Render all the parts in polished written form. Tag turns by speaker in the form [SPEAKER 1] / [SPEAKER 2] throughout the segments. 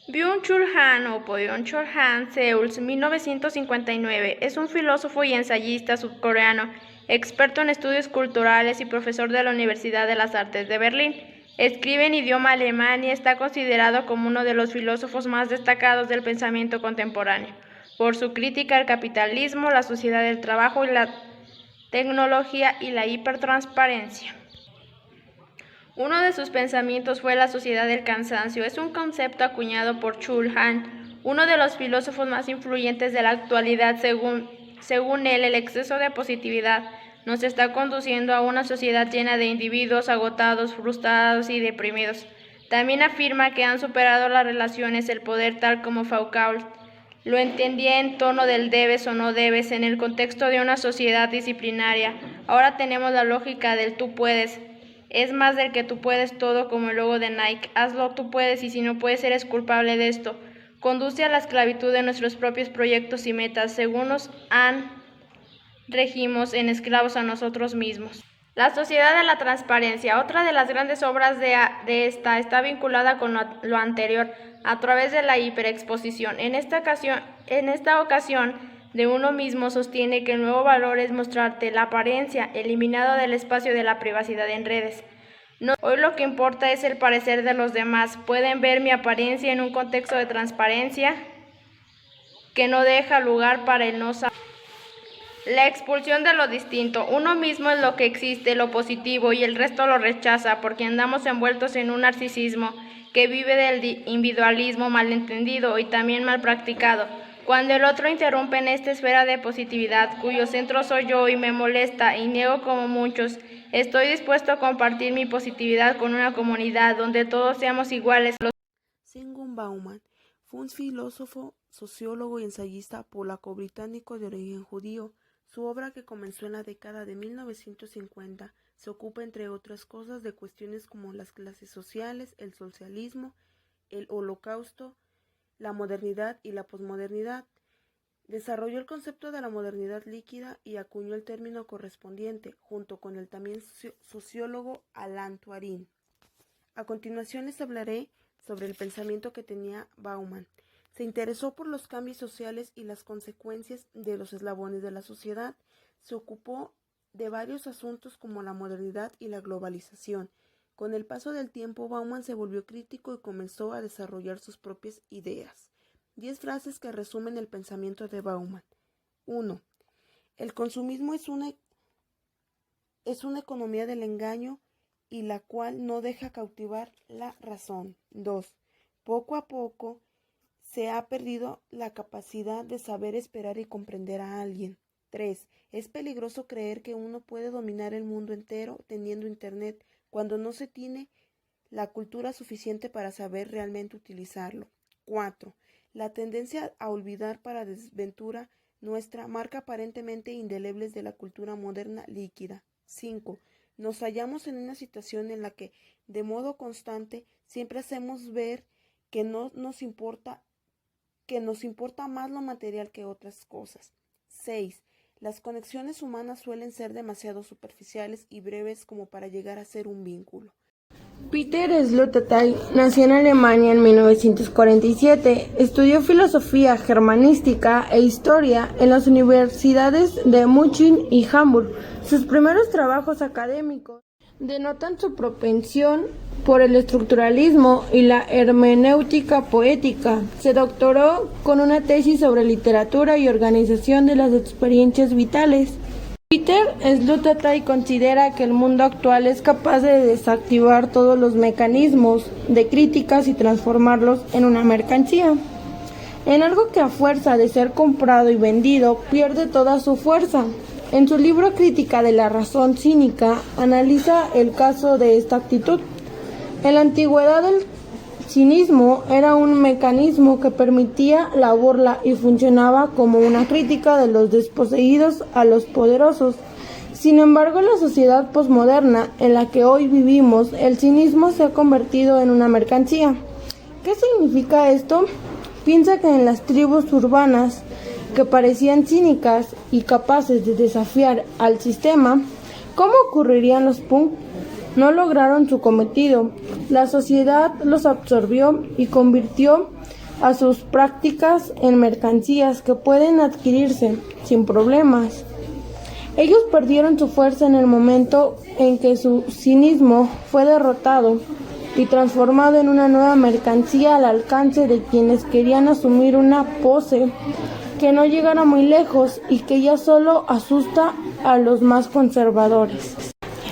[SPEAKER 1] Byung-Chul Han o Byung-Chul Han, Seúl, 1959, es un filósofo y ensayista surcoreano, experto en estudios culturales y profesor de la Universidad de las Artes de Berlín. Escribe en idioma alemán y está considerado como uno de los filósofos más destacados del pensamiento contemporáneo, por su crítica al capitalismo, la sociedad del trabajo y la tecnología y la hipertransparencia. Uno de sus pensamientos fue la sociedad del cansancio. Es un concepto acuñado por Chul Han, uno de los filósofos más influyentes de la actualidad. Según él, el exceso de positividad nos está conduciendo a una sociedad llena de individuos agotados, frustrados y deprimidos. También afirma que han superado las relaciones, el poder, tal como Foucault lo entendía en tono del debes o no debes, en el contexto de una sociedad disciplinaria. Ahora tenemos la lógica del tú puedes. Es más del que tú puedes todo, como el logo de Nike. Hazlo, tú puedes, y si no puedes, eres culpable de esto. Conduce a la esclavitud de nuestros propios proyectos y metas. Según nos han regimos en esclavos a nosotros mismos. La sociedad de la transparencia. Otra de las grandes obras de esta está vinculada con lo anterior a través de la hiperexposición. En esta ocasión de uno mismo sostiene que el nuevo valor es mostrarte la apariencia, eliminado del espacio de la privacidad en redes. Hoy lo que importa es el parecer de los demás. Pueden ver mi apariencia en un contexto de transparencia que no deja lugar para el no saber. La expulsión de lo distinto. Uno mismo es lo que existe, lo positivo, y el resto lo rechaza, porque andamos envueltos en un narcisismo que vive del individualismo malentendido y también mal practicado. Cuando el otro interrumpe en esta esfera de positividad, cuyo centro soy yo, y me molesta y niego como muchos, estoy dispuesto a compartir mi positividad con una comunidad donde todos seamos iguales.
[SPEAKER 2] Zygmunt Bauman fue un filósofo, sociólogo y ensayista polaco-británico de origen judío. Su obra, que comenzó en la década de 1950, se ocupa, entre otras cosas, de cuestiones como las clases sociales, el socialismo, el holocausto, la modernidad y la posmodernidad. Desarrolló el concepto de la modernidad líquida y acuñó el término correspondiente, junto con el también sociólogo Alan Turing. A continuación les hablaré sobre el pensamiento que tenía Bauman. Se interesó por los cambios sociales y las consecuencias de los eslabones de la sociedad. Se ocupó de varios asuntos como la modernidad y la globalización. Con el paso del tiempo, Bauman se volvió crítico y comenzó a desarrollar sus propias ideas. 10 frases que resumen el pensamiento de Bauman. 1. El consumismo es una economía del engaño y la cual no deja cautivar la razón. 2. Poco a poco se ha perdido la capacidad de saber esperar y comprender a alguien. 3. Es peligroso creer que uno puede dominar el mundo entero teniendo internet cuando no se tiene la cultura suficiente para saber realmente utilizarlo. 4. La tendencia a olvidar para desventura nuestra marca aparentemente indelebles de la cultura moderna líquida. 5. Nos hallamos en una situación en la que, de modo constante, siempre hacemos ver que nos importa más lo material que otras cosas. 6. Las conexiones humanas suelen ser demasiado superficiales y breves como para llegar a ser un vínculo.
[SPEAKER 3] Peter Sloterdijk nació en Alemania en 1947. Estudió filosofía germanística e historia en las universidades de München y Hamburg. Sus primeros trabajos académicos denotan su propensión por el estructuralismo y la hermenéutica poética. Se doctoró con una tesis sobre literatura y organización de las experiencias vitales. Peter Sloterdijk considera que el mundo actual es capaz de desactivar todos los mecanismos de críticas y transformarlos en una mercancía, en algo que a fuerza de ser comprado y vendido pierde toda su fuerza. En su libro Crítica de la razón cínica analiza el caso de esta actitud. En la antigüedad el cinismo era un mecanismo que permitía la burla y funcionaba como una crítica de los desposeídos a los poderosos. Sin embargo, en la sociedad posmoderna en la que hoy vivimos, el cinismo se ha convertido en una mercancía. ¿Qué significa esto? Piensa que en las tribus urbanas que parecían cínicas y capaces de desafiar al sistema, ¿cómo ocurrirían los punk? No lograron su cometido. La sociedad los absorbió y convirtió a sus prácticas en mercancías que pueden adquirirse sin problemas. Ellos perdieron su fuerza en el momento en que su cinismo fue derrotado y transformado en una nueva mercancía al alcance de quienes querían asumir una pose que no llegara muy lejos y que ya solo asusta a los más conservadores.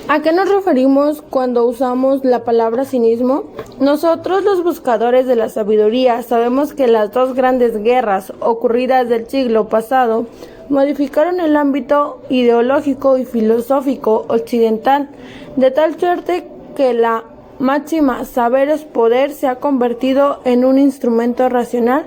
[SPEAKER 3] ¿A qué nos referimos cuando usamos la palabra cinismo? Nosotros, los buscadores de la sabiduría, sabemos que las dos grandes guerras ocurridas del siglo pasado modificaron el ámbito ideológico y filosófico occidental, de tal suerte que la máxima saber es poder se ha convertido en un instrumento racional